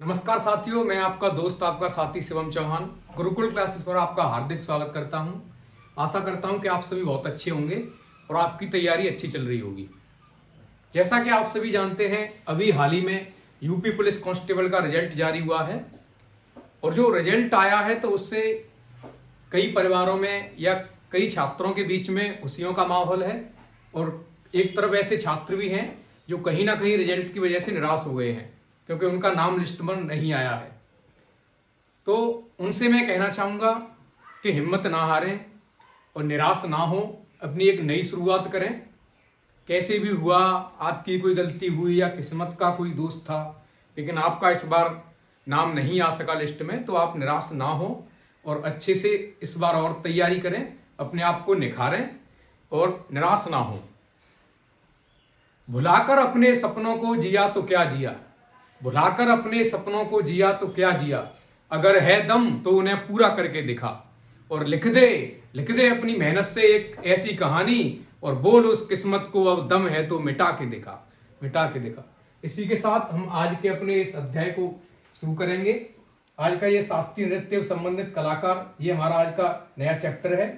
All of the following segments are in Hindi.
नमस्कार साथियों, मैं आपका दोस्त आपका साथी शिवम चौहान गुरुकुल क्लासेस पर आपका हार्दिक स्वागत करता हूं। आशा करता हूं कि आप सभी बहुत अच्छे होंगे और आपकी तैयारी अच्छी चल रही होगी। जैसा कि आप सभी जानते हैं, अभी हाल ही में यूपी पुलिस कांस्टेबल का रिजल्ट जारी हुआ है और जो रिजल्ट आया है तो उससे कई परिवारों में या कई छात्रों के बीच में खुशियों का माहौल है और एक तरफ ऐसे छात्र भी हैं जो कहीं ना कहीं रिजल्ट की वजह से निराश हो गए हैं क्योंकि उनका नाम लिस्ट में नहीं आया है। तो उनसे मैं कहना चाहूँगा कि हिम्मत ना हारें और निराश ना हो, अपनी एक नई शुरुआत करें। कैसे भी हुआ, आपकी कोई गलती हुई या किस्मत का कोई दोष था, लेकिन आपका इस बार नाम नहीं आ सका लिस्ट में, तो आप निराश ना हो और अच्छे से इस बार और तैयारी करें, अपने आप को निखारें और निराश ना हो। भुलाकर अपने सपनों को जिया तो क्या जिया, भुलाकर अपने सपनों को जिया तो क्या जिया, अगर है दम तो उन्हें पूरा करके दिखा और लिख दे अपनी मेहनत से एक ऐसी कहानी और बोल उस किस्मत को अब दम है तो मिटा के दिखा। इसी के साथ हम आज के अपने इस अध्याय को शुरू करेंगे। आज का ये शास्त्रीय नृत्य संबंधित कलाकार, ये हमारा आज का नया चैप्टर है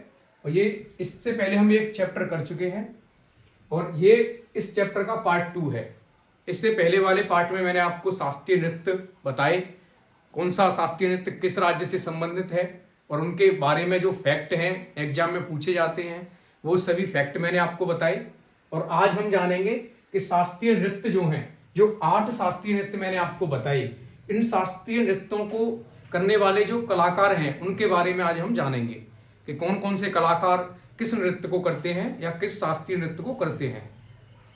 और ये इससे पहले हम एक चैप्टर कर चुके हैं और ये इस चैप्टर का पार्ट 2 है। इससे पहले वाले पार्ट में मैंने आपको शास्त्रीय नृत्य बताए, कौन सा शास्त्रीय नृत्य किस राज्य से संबंधित है और उनके बारे में जो फैक्ट हैं एग्जाम में पूछे जाते हैं वो सभी फैक्ट मैंने आपको बताए। और आज हम जानेंगे कि शास्त्रीय नृत्य जो हैं, जो 8 शास्त्रीय नृत्य मैंने आपको बताए, इन शास्त्रीय नृत्यों को करने वाले जो कलाकार हैं उनके बारे में आज हम जानेंगे कि कौन कौन से कलाकार किस नृत्य को करते हैं या किस शास्त्रीय नृत्य को करते हैं।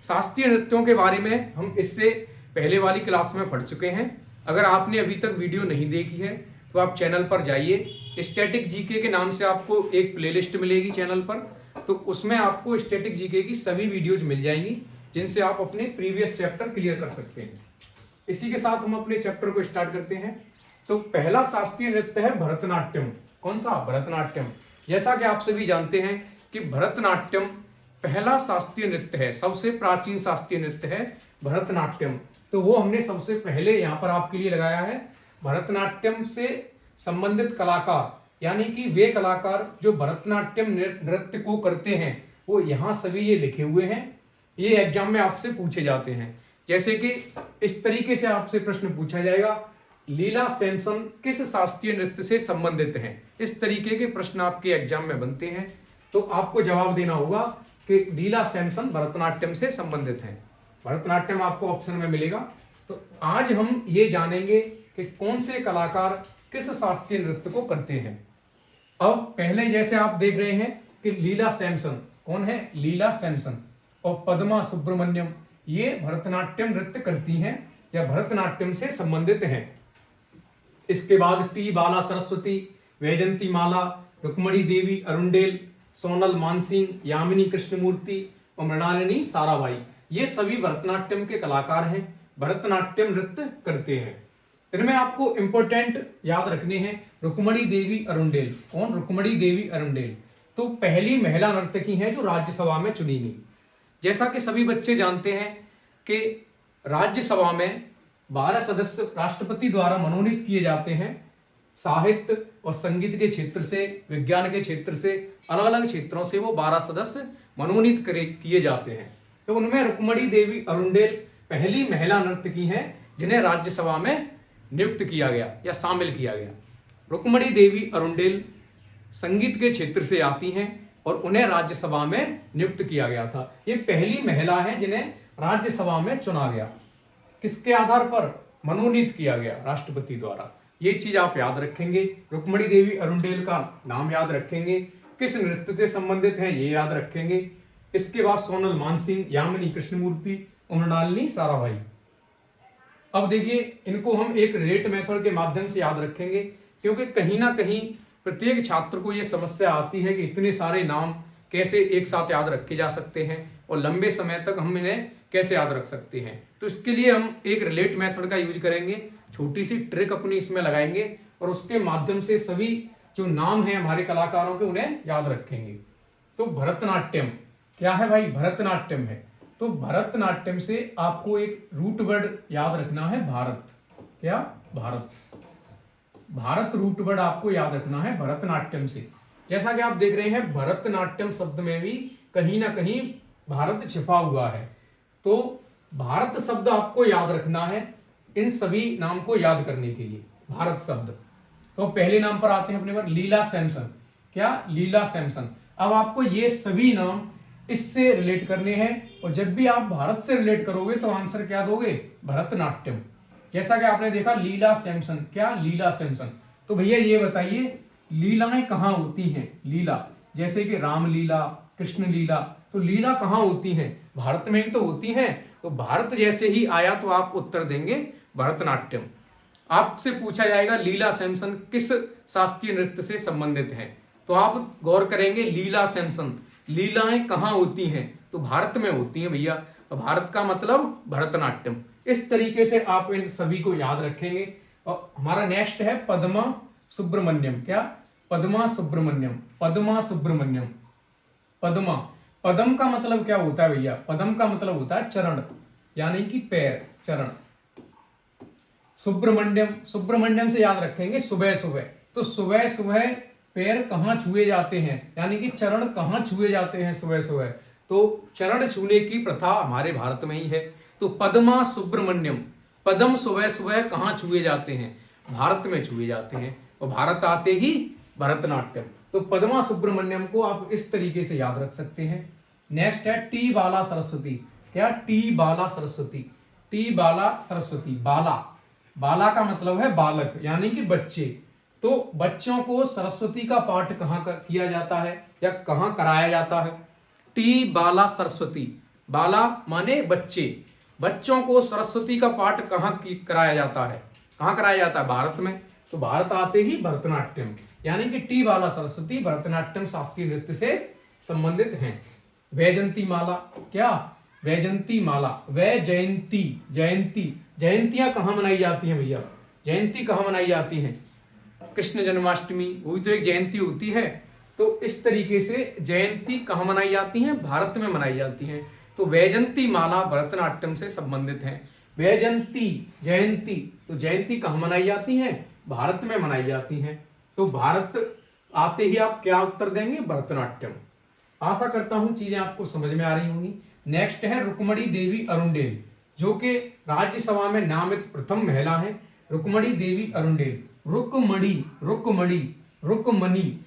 शास्त्रीय नृत्यों के बारे में हम इससे पहले वाली क्लास में पढ़ चुके हैं। अगर आपने अभी तक वीडियो नहीं देखी है तो आप चैनल पर जाइए। स्टैटिक जीके के नाम से आपको एक प्लेलिस्ट मिलेगी चैनल पर, तो उसमें आपको स्टैटिक जीके की सभी वीडियोज मिल जाएंगी जिनसे आप अपने प्रीवियस चैप्टर क्लियर कर सकते हैं। इसी के साथ हम अपने चैप्टर को स्टार्ट करते हैं। तो पहला शास्त्रीय नृत्य है भरतनाट्यम। कौन सा? भरतनाट्यम। जैसा कि आप सभी जानते हैं कि भरतनाट्यम पहला शास्त्रीय नृत्य है, सबसे प्राचीन शास्त्रीय नृत्य है भरतनाट्यम। तो वो हमने सबसे पहले यहाँ पर आपके लिए लगाया है। भरतनाट्यम से संबंधित कलाकार, यानी कि वे कलाकार जो भरतनाट्यम नृत्य को करते हैं, वो यहाँ सभी ये लिखे हुए हैं। ये एग्जाम में आपसे पूछे जाते हैं। जैसे कि इस तरीके से आपसे प्रश्न पूछा जाएगा, लीला सैमसन किस शास्त्रीय नृत्य से संबंधित हैं। इस तरीके के प्रश्न आपके एग्जाम में बनते हैं, तो आपको जवाब देना होगा कि लीला सैमसन भरतनाट्यम से संबंधित हैं। भरतनाट्यम आपको ऑप्शन में मिलेगा। तो आज हम ये जानेंगे कि कौन से कलाकार किस शास्त्रीय नृत्य को करते हैं। अब पहले जैसे आप देख रहे हैं कि लीला सैमसन, कौन है? लीला सैमसन और पद्मा सुब्रमण्यम, ये भरतनाट्यम नृत्य करती हैं या भरतनाट्यम से संबंधित हैं। इसके बाद टी बाला सरस्वती, वैजंती माला, रुक्मणी देवी अरुंडेल, सोनल मानसिंह, यामिनी कृष्णमूर्ति और मृणालिनी साराभाई, ये सभी भरतनाट्यम के कलाकार हैं, भरतनाट्यम नृत्य करते हैं। इनमें आपको इंपॉर्टेंट याद रखने हैं रुक्मणी देवी अरुंडेल। कौन? रुक्मणी देवी अरुंडेल तो पहली महिला नर्तकी हैं जो राज्यसभा में चुनी गई। जैसा कि सभी बच्चे जानते हैं कि राज्यसभा में 12 सदस्य राष्ट्रपति द्वारा मनोनीत किए जाते हैं। साहित्य और संगीत के क्षेत्र से, विज्ञान के क्षेत्र से, अलग अलग क्षेत्रों से वो 12 सदस्य मनोनीत किए जाते हैं। तो उनमें रुक्मणी देवी अरुंडेल पहली महिला नर्तकी हैं जिन्हें राज्यसभा में नियुक्त किया गया या शामिल किया गया। रुक्मणी देवी अरुंडेल संगीत के क्षेत्र से आती हैं और उन्हें राज्यसभा में नियुक्त किया गया था। ये पहली महिला है जिन्हें राज्यसभा में चुना गया। किसके आधार पर? मनोनीत किया गया राष्ट्रपति द्वारा। ये चीज आप याद रखेंगे। रुक्मणी देवी अरुंडेल का नाम याद रखेंगे, किस नृत्य से संबंधित है ये याद रखेंगे। इसके बाद सोनल मानसिंह, यामिनी कृष्णमूर्ति, मृणालिनी साराभाई। अब देखिए, इनको हम एक रेट मेथड के माध्यम से याद रखेंगे क्योंकि कहीं ना कहीं प्रत्येक छात्र को यह समस्या आती है कि इतने सारे नाम कैसे एक साथ याद रखे जा सकते हैं और लंबे समय तक हम इन्हें कैसे याद रख सकते हैं। तो इसके लिए हम एक रिलेट मेथड का यूज करेंगे, छोटी सी ट्रिक अपनी इसमें लगाएंगे और उसके माध्यम से सभी जो नाम है हमारे कलाकारों के उन्हें याद रखेंगे। तो भरतनाट्यम क्या है भाई? भरतनाट्यम है। तो भरतनाट्यम से आपको एक रूट वर्ड याद रखना है, भारत। क्या? भारत। भारत रूट वर्ड आपको याद रखना है भरतनाट्यम से। जैसा कि आप देख रहे हैं भरतनाट्यम शब्द में भी कहीं ना कहीं भारत छिपा हुआ है, तो भारत शब्द आपको याद रखना है इन सभी नाम को याद करने के लिए। भारत शब्द, तो पहले नाम पर आते हैं अपने पर लीला सैमसन। क्या? लीला सैमसन। अब आपको ये सभी नाम इससे रिलेट करने हैं, और जब भी आप भारत से रिलेट करोगे तो आंसर क्या दोगे? भरतनाट्यम। जैसा कि आपने देखा लीला सैमसन, क्या? लीला सैमसन। तो भैया ये बताइए लीलाएं कहाँ होती हैं? लीला जैसे कि रामलीला, कृष्ण लीला, तो लीला कहाँ होती हैं? भारत में ही तो होती हैं। तो भारत जैसे ही आया तो आप उत्तर देंगे भरतनाट्यम। आपसे पूछा जाएगा लीला सैमसन किस शास्त्रीय नृत्य से संबंधित है, तो आप गौर करेंगे लीला सैमसन, लीलाएं कहाँ होती हैं? तो भारत में होती हैं भैया। तो भारत का मतलब भरतनाट्यम। इस तरीके से आप इन सभी को याद रखेंगे। और हमारा नेक्स्ट है पद्मा सुब्रमण्यम। क्या? पद्मा सुब्रमण्यम। पद्मा सुब्रमण्यम। पद्मा, पदम का मतलब क्या होता है भैया? पदम का मतलब होता है चरण, यानी कि पैर, चरण। सुब्रमण्यम, सुब्रमण्यम से याद रखेंगे सुबह सुबह। तो सुबह सुबह पैर कहाँ छुए जाते हैं, यानी कि चरण कहाँ छुए जाते हैं सुबह सुबह? तो चरण छूने की प्रथा हमारे भारत में ही है। तो पद्मा सुब्रमण्यम, पदम सुबह सुबह कहाँ छुए जाते हैं? भारत में छुए जाते हैं। और भारत आते ही भरतनाट्यम। तो पद्मा सुब्रमण्यम को आप इस तरीके से याद रख सकते हैं। नेक्स्ट है टी बाला सरस्वती। क्या? टी बाला सरस्वती। टी बाला सरस्वती। बाला, बाला का मतलब है बालक, यानी कि बच्चे। तो बच्चों को सरस्वती का पाठ कहाँ किया जाता है या कहाँ कराया जाता है? टी बाला सरस्वती। बाला माने बच्चे, बच्चों को सरस्वती का पाठ कहाँ कराया जाता है? कहाँ कराया जाता है? भारत में। तो भारत आते ही भरतनाट्यम, यानी कि टी बाला सरस्वती भरतनाट्यम शास्त्रीय नृत्य से संबंधित हैं। वैजंती माला। क्या? वैजंती माला। वै जयंती, जयंती, जयंतियां कहाँ मनाई जाती हैं भैया? जयंती कहाँ मनाई जाती हैं? कृष्ण जन्माष्टमी, वही तो एक जयंती होती है। तो इस तरीके से जयंती कहाँ मनाई जाती हैं? भारत में मनाई जाती हैं। तो वैजंती माला भरतनाट्यम से संबंधित है। वैजंती, जयंती, तो जयंती कहाँ मनाई जाती है? भारत में मनाई जाती हैं। तो भारत आते ही आप क्या उत्तर देंगे? भरतनाट्यम। आशा करता हूं चीजें आपको समझ में आ रही होंगी। नेक्स्ट है रुक्मणी देवी अरुणडेल, जो कि राज्यसभा में नामित प्रथम महिला है। रुक्मणी देवी अरुणडेल। रुक्मणी, रुक्मणी, रुक्मणी,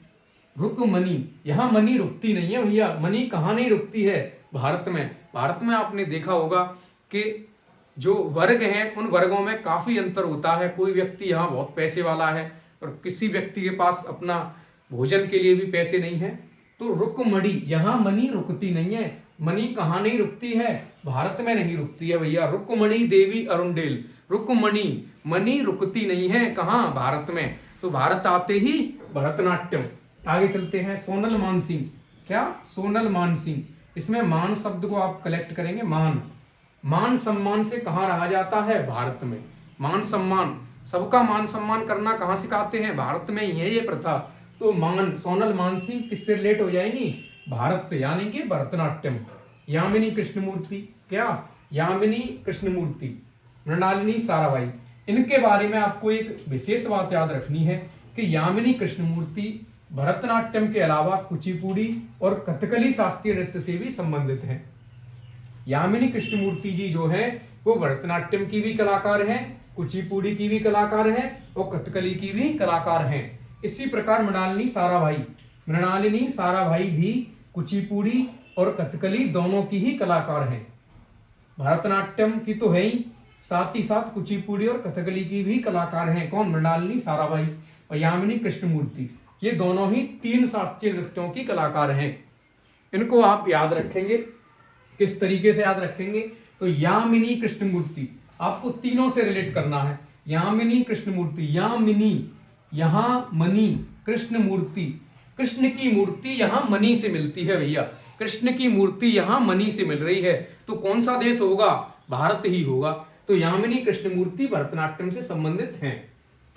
रुक्मणी। यहां मनी रुकती नहीं है भैया। मनी कहाँ नहीं रुकती है? भारत में। भारत में आपने देखा होगा कि जो वर्ग हैं उन वर्गों में काफी अंतर होता है। कोई व्यक्ति यहाँ बहुत पैसे वाला है और किसी व्यक्ति के पास अपना भोजन के लिए भी पैसे नहीं है। तो रुक्मणी, यहाँ मनी रुकती नहीं है। मनी कहाँ नहीं रुकती है? भारत में नहीं रुकती है भैया। रुक्मणी देवी अरुणडेल। रुक्मणी, मनी रुकती नहीं है कहाँ? भारत में। तो भारत आते ही भरतनाट्यम। आगे चलते हैं सोनल मानसिंह। क्या? सोनल मानसिंह। इसमें मान शब्द को आप कलेक्ट करेंगे। मान, मान सम्मान से कहाँ रहा जाता है? भारत में। मान सम्मान, सबका मान सम्मान करना कहाँ सिखाते हैं? भारत में ही है ये प्रथा। तो मान, सोनल मानसिंह किससे रिलेट हो जाएंगी? भारत से, यानी कि भरतनाट्यम। यामिनी कृष्णमूर्ति। क्या? यामिनी कृष्णमूर्ति, मृणालिनी साराभाई। इनके बारे में आपको एक विशेष बात याद रखनी है कि यामिनी कृष्णमूर्ति भरतनाट्यम के अलावा कुचिपुड़ी और कथकली शास्त्रीय नृत्य से भी संबंधित हैं। यामिनी कृष्णमूर्ति जी जो है वो भरतनाट्यम की भी कलाकार हैं, कुचिपुड़ी की भी कलाकार हैं और कथकली की भी कलाकार हैं। इसी प्रकार मृणालिनी साराभाई भी कुचिपुड़ी और कथकली दोनों की ही कलाकार हैं। भरतनाट्यम की तो है ही, साथ ही साथ कुचिपुड़ी और कथकली की भी कलाकार हैं। कौन? मृणालिनी साराभाई और यामिनी कृष्णमूर्ति। ये दोनों ही 3 शास्त्रीय नृत्यों की कलाकार हैं। इनको आप याद रखेंगे। किस तरीके से याद रखेंगे? तो यामिनी कृष्णमूर्ति आपको तीनों से रिलेट करना है। यामिनी कृष्णमूर्ति, यामिनी यहां मनी, कृष्णमूर्ति, कृष्ण की मूर्ति यहां मनी से मिलती है भैया। कृष्ण की मूर्ति यहां मनी से मिल रही है। तो कौन सा देश होगा? भारत ही होगा। तो यामिनी कृष्णमूर्ति भरतनाट्यम से संबंधित हैं।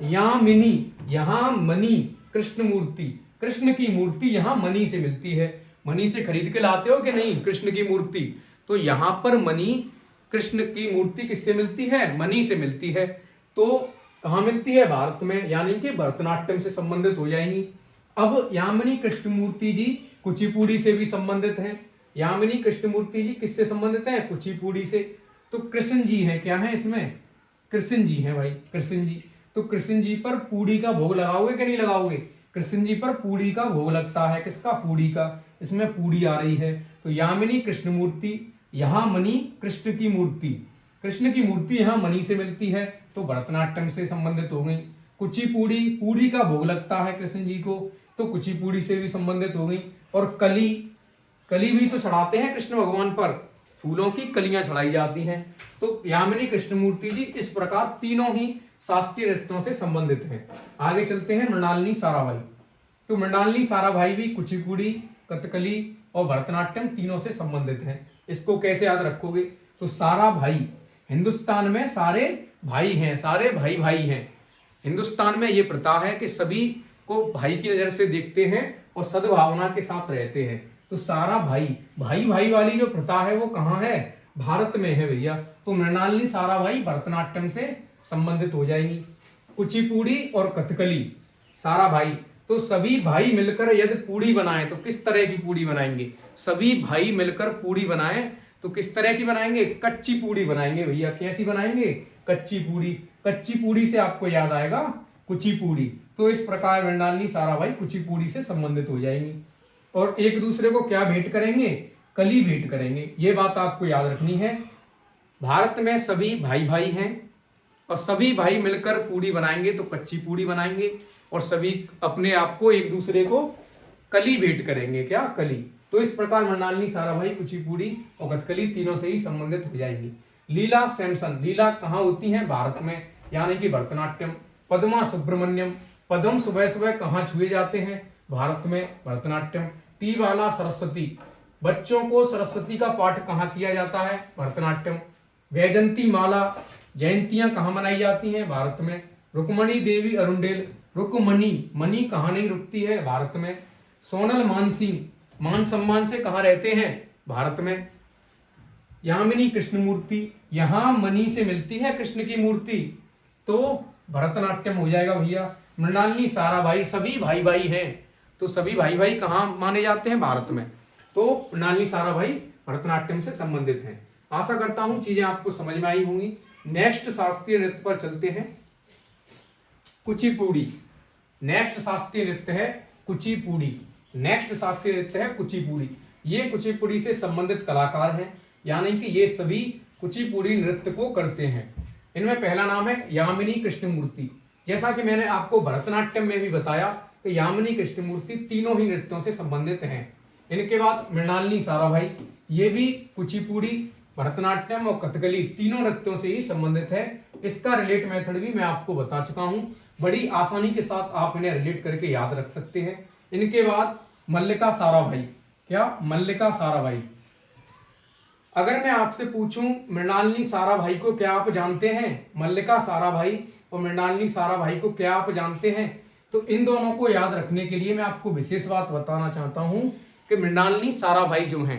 यामिनी, यहां मनी, कृष्णमूर्ति, कृष्ण की मूर्ति यहां मनी से मिलती है। मनी से खरीद के लाते हो कि नहीं कृष्ण की मूर्ति? तो यहां पर मनी, कृष्ण की मूर्ति किससे मिलती है? मनी से मिलती है। तो कहाँ मिलती है? भारत में, यानी कि भरतनाट्यम से संबंधित हो जाएंगी। अब यामिनी कृष्णमूर्ति जी कुचिपुड़ी से भी संबंधित हैं। यामिनी कृष्णमूर्ति जी किससे संबंधित हैं? कुचिपुड़ी से। तो कृष्ण जी हैं, क्या है इसमें? कृष्ण जी हैं भाई, कृष्ण जी। तो कृष्ण जी पर पूड़ी का भोग लगाओगे कि नहीं लगाओगे? कृष्ण जी पर पूड़ी का भोग लगता है, किसका? पूड़ी का। इसमें पूड़ी आ रही है। तो यामिनी कृष्णमूर्ति, यहाँ मणि कृष्ण की मूर्ति, कृष्ण की मूर्ति यहाँ मणि से मिलती है, तो भरतनाट्यम से संबंधित हो गई। कुचिपुड़ी, पूड़ी का भोग लगता है कृष्ण जी को, तो कुचिपुड़ी से भी संबंधित हो गई। और कली, कली भी तो चढ़ाते हैं कृष्ण भगवान पर, फूलों की कलियां चढ़ाई जाती हैं। तो यामिनी कृष्णमूर्ति जी इस प्रकार तीनों ही शास्त्रीय नृत्यों से संबंधित हैं। आगे चलते हैं मृणालिनी साराभाई। तो मृणालिनी साराभाई भी कुचिपुड़ी, कथकली और भरतनाट्यम तीनों से संबंधित हैं। इसको कैसे याद रखोगे? तो साराभाई, हिंदुस्तान में सारे भाई हैं, सारे भाई भाई हैं। हिंदुस्तान में ये प्रथा है कि सभी को भाई की नजर से देखते हैं और सद्भावना के साथ रहते हैं। तो सारा भाई, भाई भाई वाली जो प्रथा है वो कहाँ है? भारत में है भैया। तो मृणालिनी साराभाई भरतनाट्यम से संबंधित हो जाएंगी। कुचिपुड़ी और कथकली, सारा भाई, तो सभी भाई मिलकर यदि पूड़ी बनाएं तो किस तरह की पूड़ी बनाएंगे? सभी भाई मिलकर पूड़ी बनाएं तो किस तरह की बनाएंगे? कच्ची पूड़ी बनाएंगे भैया। कैसी बनाएंगे? कच्ची पूड़ी। कच्ची पूड़ी से आपको याद आएगा कुचिपुड़ी। तो इस प्रकार मृणालिनी साराभाई कुचिपुड़ी से संबंधित हो जाएंगी। और एक दूसरे को क्या भेंट करेंगे? कली भेंट करेंगे। ये बात आपको याद रखनी है। भारत में सभी भाई भाई हैं और सभी भाई मिलकर पूड़ी बनाएंगे तो कच्ची पूड़ी बनाएंगे, और सभी अपने आप को एक दूसरे को कली भेंट करेंगे। क्या? कली। तो इस प्रकार मृणालिनी साराभाई कुचिपुड़ी और कथकली तीनों से ही संबंधित हो जाएंगी। लीला सैमसन, लीला कहाँ होती है? भारत में, यानी कि भरतनाट्यम। पद्मा सुब्रमण्यम, पद्म सुबह सुबह कहाँ छुए जाते हैं? भारत में, भरतनाट्यम। टी बाला सरस्वती, बच्चों को सरस्वती का पाठ कहाँ किया जाता है? भरतनाट्यम। वैजंती माला, जयंतियां कहाँ मनाई जाती हैं? भारत में। रुक्मणी देवी अरुंडेल, रुक्मणी, मणि कहाँ नहीं रुकती है? भारत में। सोनल मानसिंह, मान सम्मान से कहाँ रहते हैं? भारत में। यामिनी कृष्णमूर्ति, यहां मणि से मिलती है कृष्ण की मूर्ति, तो भरतनाट्यम हो जाएगा भैया। मृणालिनी साराभाई, सभी भाई भाई हैं, तो सभी भाई भाई कहाँ माने जाते हैं? भारत में। तो मृणालिनी साराभाई भरतनाट्यम से संबंधित हैं। आशा करता हूं चीजें आपको समझ में आई होंगी। नेक्स्ट शास्त्रीय नृत्य पर चलते हैं, कुचिपुड़ी। नेक्स्ट शास्त्रीय नृत्य है कुचिपुड़ी। नेक्स्ट शास्त्रीय नृत्य है कुचिपुड़ी। ये कुचिपुड़ी से संबंधित कलाकार हैं, यानी कि ये सभी कुचिपुड़ी नृत्य को करते हैं। इनमें पहला नाम है यामिनी कृष्णमूर्ति। जैसा कि मैंने आपको भरतनाट्यम में भी बताया कि यामिनी कृष्णमूर्ति तीनों ही नृत्यों से संबंधित हैं। इनके बाद मृणालिनी साराभाई, ये भी कुचिपुड़ी, भरतनाट्यम और कथकली तीनों नृत्यों से ही संबंधित है। इसका रिलेट मेथड भी मैं आपको बता चुका हूं, बड़ी आसानी के साथ आप इन्हें रिलेट करके याद रख सकते हैं। इनके बाद मल्लिका साराभाई। क्या? मल्लिका साराभाई। अगर मैं आपसे पूछूं मृणालिनी साराभाई को क्या आप जानते हैं? मल्लिका साराभाई और मृणालिनी साराभाई को क्या आप जानते हैं? तो इन दोनों को याद रखने के लिए मैं आपको विशेष बात बताना चाहता हूं कि मृणालिनी साराभाई जो हैं,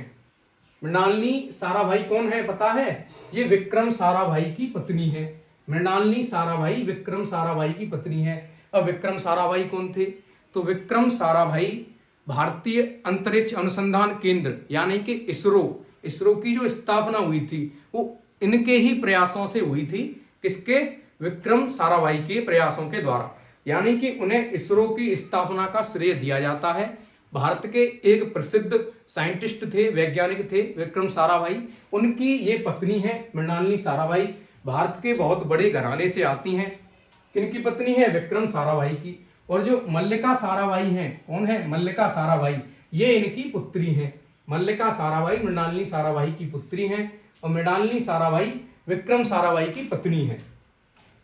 मृणालिनी साराभाई कौन है पता है? ये विक्रम साराभाई की पत्नी है। मृणालिनी साराभाई विक्रम साराभाई की पत्नी है। अब विक्रम साराभाई कौन थे? तो विक्रम साराभाई भारतीय अंतरिक्ष अनुसंधान केंद्र यानी कि इसरो की जो स्थापना हुई थी वो इनके ही प्रयासों से हुई थी। किसके? विक्रम साराभाई के प्रयासों के द्वारा, यानी कि उन्हें इसरो की स्थापना का श्रेय दिया जाता है। भारत के एक प्रसिद्ध साइंटिस्ट थे, वैज्ञानिक थे विक्रम साराभाई। उनकी ये पत्नी है मृणालिनी साराभाई। भारत के बहुत बड़े घराने से आती हैं। किनकी पत्नी है? विक्रम साराभाई की। और जो मल्लिका साराभाई हैं, कौन है? मल्लिका साराभाई, ये इनकी पुत्री हैं। मल्लिका साराभाई मृणालिनी साराभाई की पुत्री हैं और मृणालिनी साराभाई विक्रम साराभाई की पत्नी है।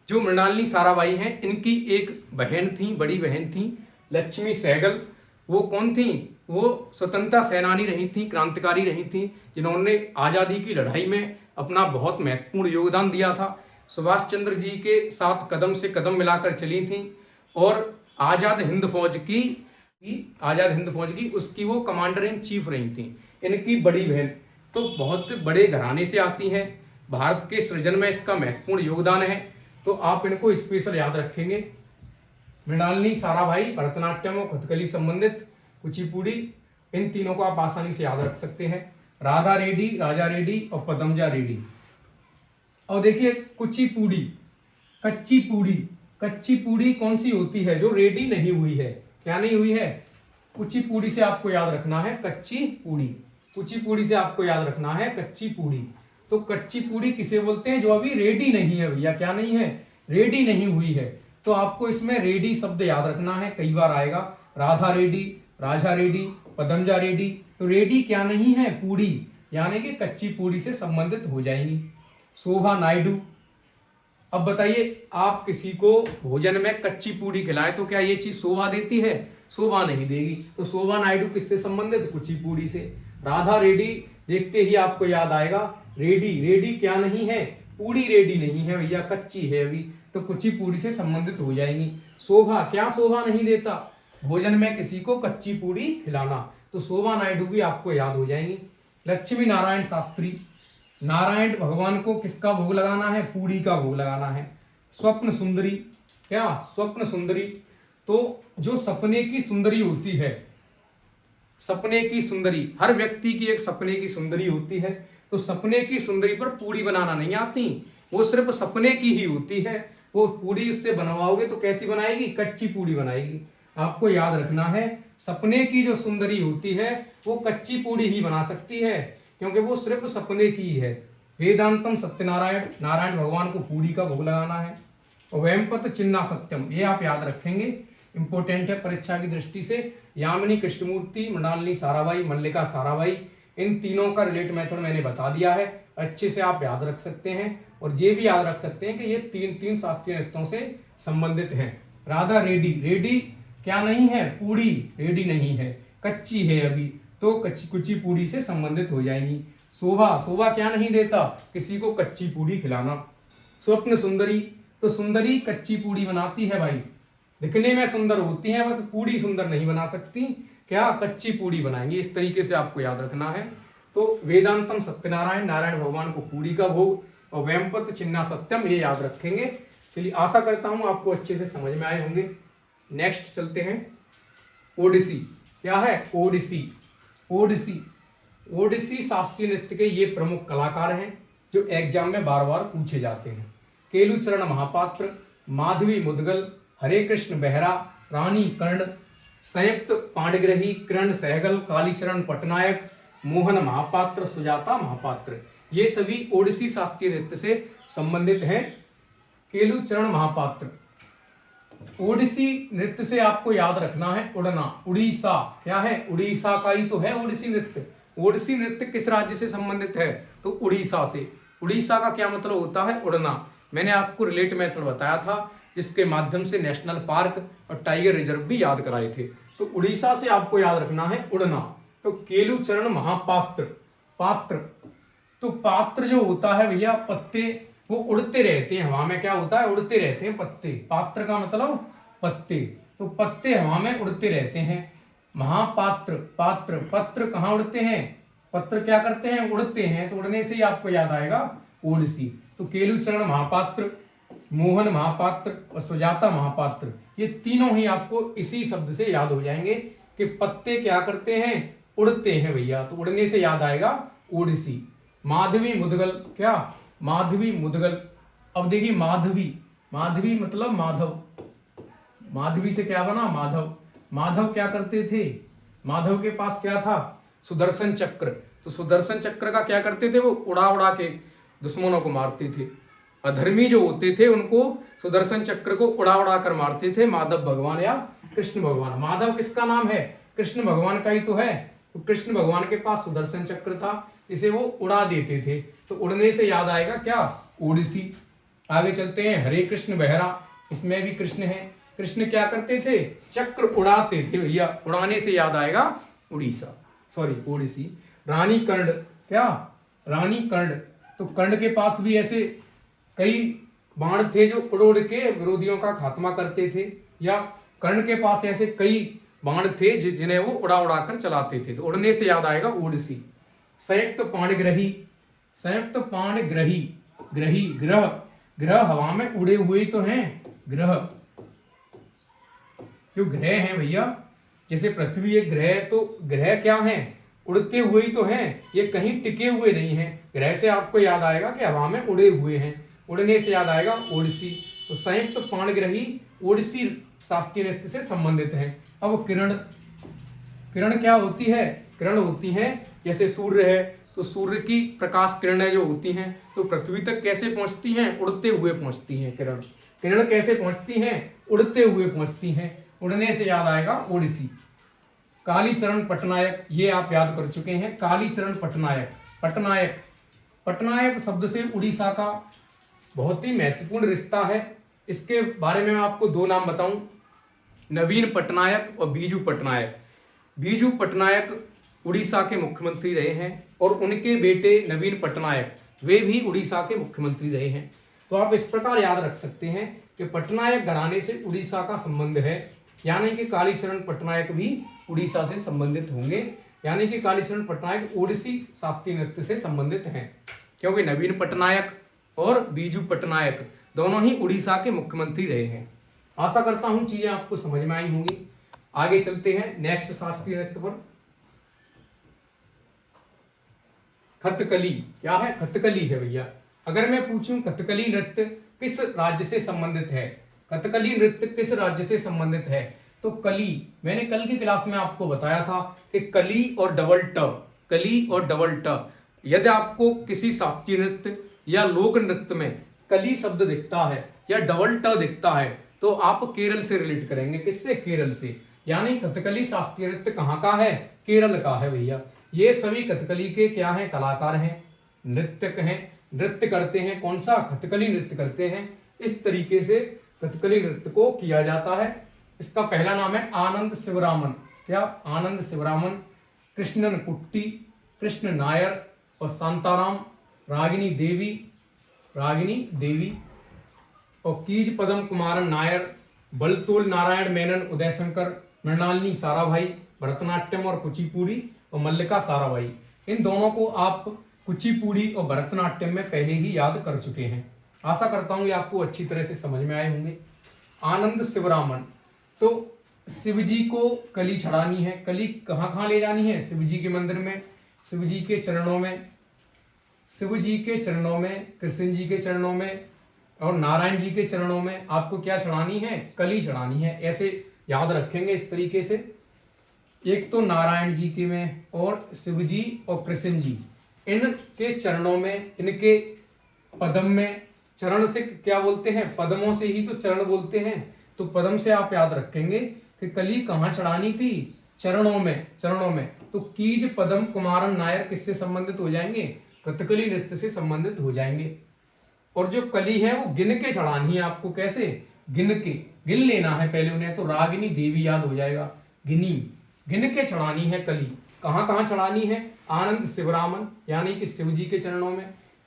जो मृणालिनी साराभाई हैं, इनकी एक बहन थी, बड़ी बहन थी, लक्ष्मी सहगल। वो कौन थी? वो स्वतंत्रता सेनानी रही थी, क्रांतिकारी रही थी, जिन्होंने आज़ादी की लड़ाई में अपना बहुत महत्वपूर्ण योगदान दिया था। सुभाष चंद्र जी के साथ कदम से कदम मिलाकर चली थी और आज़ाद हिंद फौज की उसकी वो कमांडर इन चीफ रही थी। इनकी बड़ी बहन तो बहुत बड़े घराने से आती हैं। भारत के सृजन में इसका महत्वपूर्ण योगदान है। तो आप इनको स्पेशल याद रखेंगे। मृणालिनी साराभाई भरतनाट्यम और कथकली संबंधित, कुचिपुड़ी, इन तीनों को आप आसानी से याद रख सकते हैं। राधा रेड्डी, राजा रेड्डी और पदमजा रेड्डी। और देखिए कुचिपुड़ी, कच्ची पूड़ी, कच्ची पूड़ी कौन सी होती है? जो रेडी नहीं हुई है। क्या नहीं हुई है? कुचिपुड़ी से आपको याद रखना है कच्ची पूड़ी, कुचिपुड़ी से आपको याद रखना है कच्ची पूड़ी। तो कच्ची पूड़ी किसे बोलते हैं? जो अभी रेडी नहीं है भैया, क्या नहीं है? रेडी नहीं हुई है। तो आपको इसमें रेडी शब्द याद रखना है, कई बार आएगा। राधा रेड्डी, राजा रेड्डी, पदमजा रेड्डी। तो रेडी क्या नहीं है? पूड़ी, यानी कि कच्ची पूड़ी से संबंधित हो जाएंगी। शोभा नायडू। अब बताइए, आप किसी को भोजन में कच्ची पूड़ी खिलाए तो क्या ये चीज शोभा देती है? शोभा नहीं देगी। तो शोभा नायडू किससे संबंधित? कुचिपुड़ी से। राधा रेड्डी देखते ही आपको याद आएगा रेडी, रेडी क्या नहीं है? पूड़ी रेडी नहीं है भैया, कच्ची है अभी, तो कुचिपुड़ी से संबंधित हो जाएंगी। शोभा, क्या शोभा नहीं देता? भोजन में किसी को कच्ची पूड़ी खिलाना, तो शोभा नायडू भी आपको याद हो जाएंगी। लक्ष्मी नारायण शास्त्री, नारायण भगवान को किसका भोग लगाना है? पूड़ी का भोग लगाना है। स्वप्न सुंदरी, क्या? स्वप्न सुंदरी, तो जो सपने की सुंदरी होती है, सपने की सुंदरी, हर व्यक्ति की एक सपने की सुंदरी होती है। तो सपने की सुंदरी पर पूड़ी बनाना नहीं आती, वो सिर्फ सपने की ही होती है। वो पूड़ी उससे बनवाओगे तो कैसी बनाएगी? कच्ची पूड़ी बनाएगी। आपको याद रखना है, सपने की जो सुंदरी होती है वो कच्ची पूड़ी ही बना सकती है, क्योंकि वो सिर्फ सपने की है। वेदांतम सत्यनारायण, नारायण भगवान को पूड़ी का भोग लगाना है। और वेमपत चिन्ना सत्यम, ये आप याद रखेंगे, इंपोर्टेंट है परीक्षा की दृष्टि से। यामिनी कृष्णमूर्ति, मृणालिनी साराभाई, मल्लिका साराभाई, इन तीनों का रिलेट मेथड मैंने बता दिया है, अच्छे से आप याद रख सकते हैं। और ये भी याद रख सकते हैं कि ये तीन तीन शास्त्रीय नृत्यों से संबंधित हैं। राधा रेड्डी, रेड्डी क्या नहीं है? पूड़ी रेडी नहीं है, कच्ची है अभी, तो कच्ची कुचिपुड़ी से संबंधित हो जाएंगी। शोभा, शोभा क्या नहीं देता? किसी को कच्ची पूड़ी खिलाना। स्वप्न सुंदरी, तो सुंदरी कच्ची पूड़ी बनाती है भाई, दिखने में सुंदर होती है, बस पूड़ी सुंदर नहीं बना सकती, क्या? कच्ची पूड़ी बनाएंगी। इस तरीके से आपको याद रखना है। तो वेदांतम सत्यनारायण, नारायण भगवान को पूड़ी का भोग, और वेमपत चिन्ना सत्यम, ये याद रखेंगे। चलिए, आशा करता हूं आपको अच्छे से समझ में आए होंगे। नेक्स्ट चलते हैं। ओडिसी, क्या है? ओडिसी, ओडिसी, ओडिसी शास्त्रीय नृत्य के ये प्रमुख कलाकार हैं जो एग्जाम में बार बार पूछे जाते हैं। केलुचरण महापात्र, माधवी मुदगल, हरे कृष्ण बेहरा, रानी कर्ण, संयुक्त पाणिग्रही, किरण सहगल, कालीचरण पटनायक, मोहन महापात्र, सुजाता महापात्र, ये सभी ओडिसी शास्त्रीय नृत्य से संबंधित हैं। केलुचरण महापात्र, ओडिसी नृत्य से आपको याद रखना है उड़ना, उड़ीसा, क्या है? उड़ीसा का ही तो है ओडिसी नृत्य। ओडिसी नृत्य किस राज्य से संबंधित है? तो उड़ीसा से। उड़ीसा का क्या मतलब होता है? उड़ना। मैंने आपको रिलेट मेथड बताया था, जिसके माध्यम से नेशनल पार्क और टाइगर रिजर्व भी याद कराए थे। तो उड़ीसा से आपको याद रखना है उड़ना। तो केलुचरण महापात्र, पात्र, तो पात्र जो होता है भैया, पत्ते वो उड़ते रहते हैं हवा में, क्या होता है? उड़ते रहते हैं पत्ते। पात्र का मतलब पत्ते, तो पत्ते हवा में उड़ते रहते हैं। महापात्र, पात्र, पत्र कहाँ उड़ते हैं? पत्र क्या करते हैं? उड़ते हैं। तो उड़ने से ही आपको याद आएगा ओडिसी। तो केलुचरण महापात्र, मोहन महापात्र और सुजाता महापात्र, ये तीनों ही आपको इसी शब्द से याद हो जाएंगे कि पत्ते क्या करते हैं? उड़ते हैं भैया, तो उड़ने से याद आएगा ओडिसी। माधवी मुदगल, क्या? माधवी मुदगल। अब देखिए माधवी, माधवी मतलब माधव, माधवी से क्या बना? माधव। माधव क्या करते थे? माधव के पास क्या था? सुदर्शन चक्र। तो सुदर्शन चक्र का क्या करते थे? वो उड़ा उड़ा के दुश्मनों को मारते थे। अधर्मी जो होते थे उनको सुदर्शन चक्र को उड़ा उड़ा कर मारते थे माधव भगवान या कृष्ण भगवान। माधव किसका नाम है? कृष्ण भगवान का ही तो है। तो कृष्ण भगवान के पास सुदर्शन चक्र था, इसे वो उड़ा देते थे। तो उड़ने से याद आएगा क्या? ओडिसी। आगे चलते हैं। हरे कृष्ण बेहरा, इसमें भी कृष्ण है। कृष्ण क्या करते थे? चक्र उड़ाते थे भैया, उड़ाने से याद आएगा उड़ीसा, सॉरी ओडिसी। रानी कर्ण, क्या? रानी कर्ण, तो कर्ण के पास भी ऐसे कई बाण थे जो उड़ उड़ के विरोधियों का खात्मा करते थे, या कर्ण के पास ऐसे कई बाण थे जिन्हें वो उड़ा उड़ा कर चलाते थे। तो उड़ने से याद आएगा ओडिसी। संयुक्त पाणिग्रही, संयुक्त पाणिग्रही, ग्रही ग्रह, ग्रह हवा में उड़े हुए ही तो हैं। ग्रह, जो ग्रह हैं भैया, जैसे पृथ्वी एक ग्रह है, तो ग्रह क्या हैं? उड़ते हुए ही तो हैं, ये कहीं टिके हुए नहीं हैं। ग्रह से आपको याद आएगा कि हवा में उड़े हुए हैं, उड़ने से याद आएगा ओडिसी। तो संयुक्त पाणग्रही ओडिसी शास्त्रीय नृत्य से संबंधित हैं। अब किरण, किरण क्या होती है? किरण होती है, जैसे सूर्य है तो सूर्य की प्रकाश किरणें जो होती हैं तो पृथ्वी तक कैसे पहुंचती हैं? उड़ते हुए पहुंचती हैं। किरण, किरण कैसे पहुंचती हैं? उड़ते हुए पहुंचती हैं। उड़ने से याद आएगा ओडिसी। कालीचरण पटनायक, ये आप याद कर चुके हैं। कालीचरण पटनायक, पटनायक, पटनायक शब्द से उड़ीसा का बहुत ही महत्वपूर्ण रिश्ता है। इसके बारे में मैं आपको दो नाम बताऊं, नवीन पटनायक और बीजू पटनायक। बीजू पटनायक उड़ीसा के मुख्यमंत्री रहे हैं और उनके बेटे नवीन पटनायक, वे भी उड़ीसा के मुख्यमंत्री रहे हैं। तो आप इस प्रकार याद रख सकते हैं कि पटनायक घराने से उड़ीसा का संबंध है, यानी कि कालीचरण पटनायक भी उड़ीसा से संबंधित होंगे, यानी कि कालीचरण पटनायक ओडिसी शास्त्रीय नृत्य से संबंधित हैं, क्योंकि नवीन पटनायक और बीजू पटनायक दोनों ही उड़ीसा के मुख्यमंत्री रहे हैं। आशा करता हूं चीजें आपको समझ में आई होंगी। आगे चलते हैं नेक्स्ट शास्त्रीय नृत्य पर। कथकली, क्या है? कथकली है भैया। अगर मैं पूछूं कथकली नृत्य किस राज्य से संबंधित है, कथकली नृत्य किस राज्य से संबंधित है, तो कली, मैंने कल की क्लास में आपको बताया था कि कली और डबल ट, कली और डबल ट, यदि आपको किसी शास्त्रीय नृत्य या लोक नृत्य में कली शब्द दिखता है या डबल ट दिखता है तो आप केरल से रिलेट करेंगे। किससे? केरल से। यानी कथकली शास्त्रीय नृत्य कहाँ का है? केरल का है भैया। ये सभी कथकली के क्या हैं? कलाकार हैं, नृत्यक हैं, नृत्य करते हैं। कौन सा? कथकली नृत्य करते हैं। इस तरीके से कथकली नृत्य को किया जाता है। इसका पहला नाम है आनंद शिवरामन। क्या? आनंद शिवरामन, कृष्णन कुट्टी, कृष्ण नायर और शांताराम, रागिनी देवी, रागिनी देवी और कीज पदम कुमारन नायर, बलतोल नारायण मेनन, उदय शंकर, मृणालिनी साराभाई, भरतनाट्यम और कुचिपुड़ी और मल्लिका साराभाई। इन दोनों को आप कुचिपुड़ी और भरतनाट्यम में पहले ही याद कर चुके हैं। आशा करता हूं ये आपको अच्छी तरह से समझ में आए होंगे। आनंद शिवरामन, तो शिव जी को कली चढ़ानी है। कली कहाँ कहाँ ले जानी है? शिव जी के मंदिर में, शिव जी के चरणों में, शिव जी के चरणों में, कृष्ण जी के चरणों में और नारायण जी के चरणों में आपको क्या चढ़ानी है? कली चढ़ानी है। ऐसे याद रखेंगे इस तरीके से, एक तो नारायण जी के में और शिव जी और कृष्ण जी, इनके चरणों में, इनके पदम में, चरण से क्या बोलते हैं? पदमों से ही तो चरण बोलते हैं। तो पदम से आप याद रखेंगे कि कली कहाँ चढ़ानी थी? चरणों में, चरणों में। तो कीज पदम कुमारन नायर किससे संबंधित हो जाएंगे? कथकली नृत्य से संबंधित हो जाएंगे। और जो कली है वो गिन के चढ़ानी है आपको। कैसे? गिन के, गिन लेना है पहले उन्हें। तो रागिनी देवी याद हो जाएगा, गिनी, गिन के चढ़ानी है कली। कहाँ कहाँ चढ़ानी है? आनंद शिवरामन यानी कि शिव जी के चरणों में,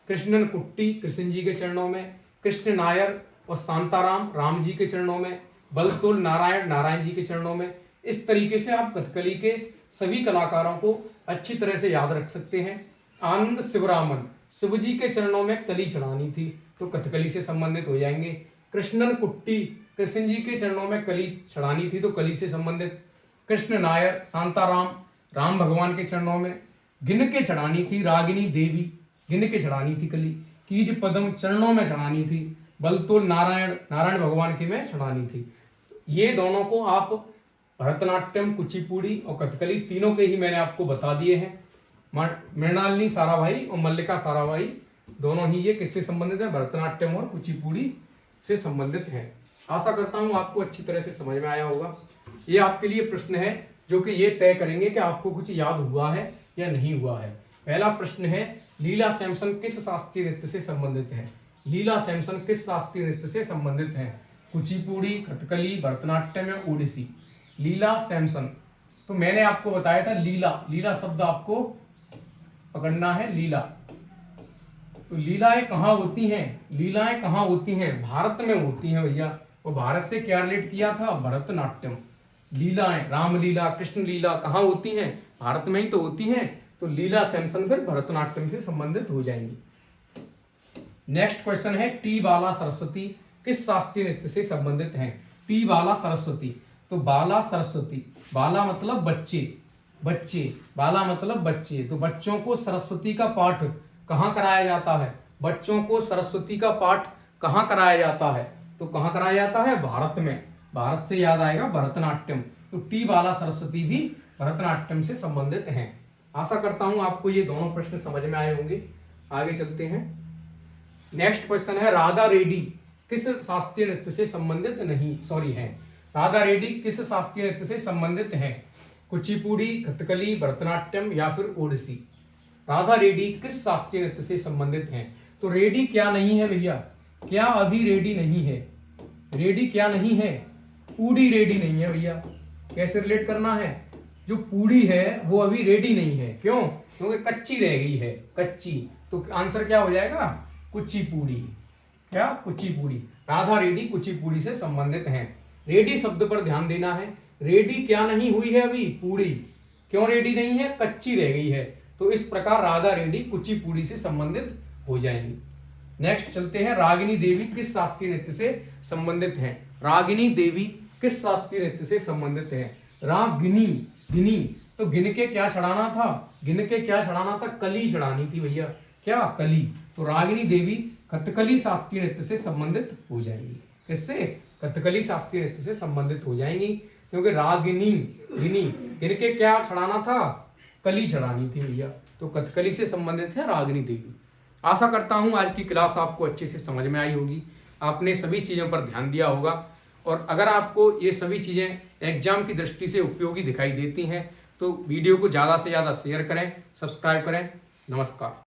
कृष्णन कुट्टी कृष्ण जी के चरणों में, कृष्ण नायर और शांताराम राम जी के चरणों में, बलतुल नारायण नारायण जी के चरणों में। इस तरीके से आप कथकली के सभी कलाकारों को अच्छी तरह से याद रख सकते हैं। आनंद शिवरामन, शिव जी के चरणों में कली चढ़ानी थी तो कथकली से संबंधित हो जाएंगे। कृष्णन कुट्टी कृष्ण जी के चरणों में कली चढ़ानी थी तो कली से संबंधित। कृष्ण नायर शांताराम राम भगवान के चरणों में गिन के चढ़ानी थी। रागिनी देवी गिन के चढ़ानी थी कली। कीज पदम चरणों में चढ़ानी थी। बलतोल नारायण नारायण भगवान के में चढ़ानी थी। ये दोनों को आप भरतनाट्यम, कुचिपुड़ी और कथकली तीनों के ही मैंने आपको बता दिए हैं। मृणालिनी साराभाई और मल्लिका साराभाई दोनों ही ये किससे संबंधित है? भरतनाट्यम और कुचिपुड़ी से संबंधित हैं। आशा करता हूं आपको अच्छी तरह से समझ में आया होगा। ये आपके लिए प्रश्न है जो कि ये तय करेंगे कि आपको कुछ याद हुआ है या नहीं हुआ है। पहला प्रश्न है, लीला सैमसन किस शास्त्रीय नृत्य से संबंधित है? लीला सैमसन किस शास्त्रीय नृत्य से संबंधित है? कुचिपुड़ी, कथकली, भरतनाट्यम या ओडिसी? लीला सैमसन, तो मैंने आपको बताया था लीला, लीला शब्द आपको पकड़ना है। लीला, तो लीलाएं कहाँ होती हैं? लीलाएं कहाँ होती हैं? भारत में होती हैं भैया। और भारत से क्या रिलेट किया था? भरतनाट्यम। लीलाएं, रामलीला, कृष्ण लीला कहाँ होती हैं? भारत में ही तो होती हैं। तो लीला सैमसन फिर भरतनाट्यम से संबंधित हो जाएंगी। नेक्स्ट क्वेश्चन है टी बाला सरस्वती किस शास्त्रीय नृत्य से संबंधित हैं? टी बाला सरस्वती, तो बाला सरस्वती, बाला मतलब बच्चे, बच्चे, बाला मतलब बच्चे, तो बच्चों को सरस्वती का पाठ कहाँ कराया जाता है? बच्चों को सरस्वती का पाठ कहाँ कराया जाता है? तो कहाँ कराया जाता है? भारत में। भारत से याद आएगा भरतनाट्यम, तो टी बाला सरस्वती भी भरतनाट्यम से संबंधित हैं। आशा करता हूं आपको ये दोनों प्रश्न समझ में आए होंगे। आगे चलते हैं। नेक्स्ट क्वेश्चन है राधा रेड्डी किस शास्त्रीय नृत्य से संबंधित नहीं है? राधा रेड्डी किस शास्त्रीय नृत्य से संबंधित है? कुचिपुड़ी, कथकली, भरतनाट्यम या फिर ओडिसी? राधा रेड्डी किस शास्त्रीय नृत्य से संबंधित हैं? तो रेड्डी क्या नहीं है भैया? क्या अभी रेडी नहीं है? रेडी क्या नहीं है? पूड़ी रेडी नहीं है भैया। कैसे रिलेट करना है? जो पूड़ी है वो अभी रेडी नहीं है। क्यों? क्योंकि कच्ची रह गई है, कच्ची। तो आंसर क्या हो जाएगा? कुचिपुड़ी। क्या? कुचिपुड़ी। राधा रेड्डी कुचिपुड़ी से संबंधित हैं। रेडी शब्द पर ध्यान देना है। रेडी क्या नहीं हुई है अभी? पूड़ी। क्यों रेडी नहीं है? कच्ची रह गई है। तो इस प्रकार राधा रेड्डी कुचिपुड़ी से संबंधित हो जाएंगी। नेक्स्ट चलते हैं। रागिनी देवी किस शास्त्रीय नृत्य से संबंधित हैं? रागिनी देवी किस शास्त्रीय नृत्य से संबंधित हैं? रागिनी, गिनी, तो गिन के क्या चढ़ाना था? गिन के क्या चढ़ाना था? कली चढ़ानी थी भैया। क्या? कली। तो रागिनी देवी कथकली शास्त्रीय नृत्य से संबंधित हो जाएंगी। किससे? कथकली शास्त्रीय नृत्य से संबंधित हो जाएंगी, क्योंकि रागिनी, गिनी, गिन के क्या चढ़ाना था? कली चढ़ानी थी भैया। तो कथकली से संबंधित है रागिनी देवी। आशा करता हूं आज की क्लास आपको अच्छे से समझ में आई होगी। आपने सभी चीज़ों पर ध्यान दिया होगा, और अगर आपको ये सभी चीज़ें एग्जाम की दृष्टि से उपयोगी दिखाई देती हैं तो वीडियो को ज़्यादा से ज़्यादा शेयर करें, सब्सक्राइब करें। नमस्कार।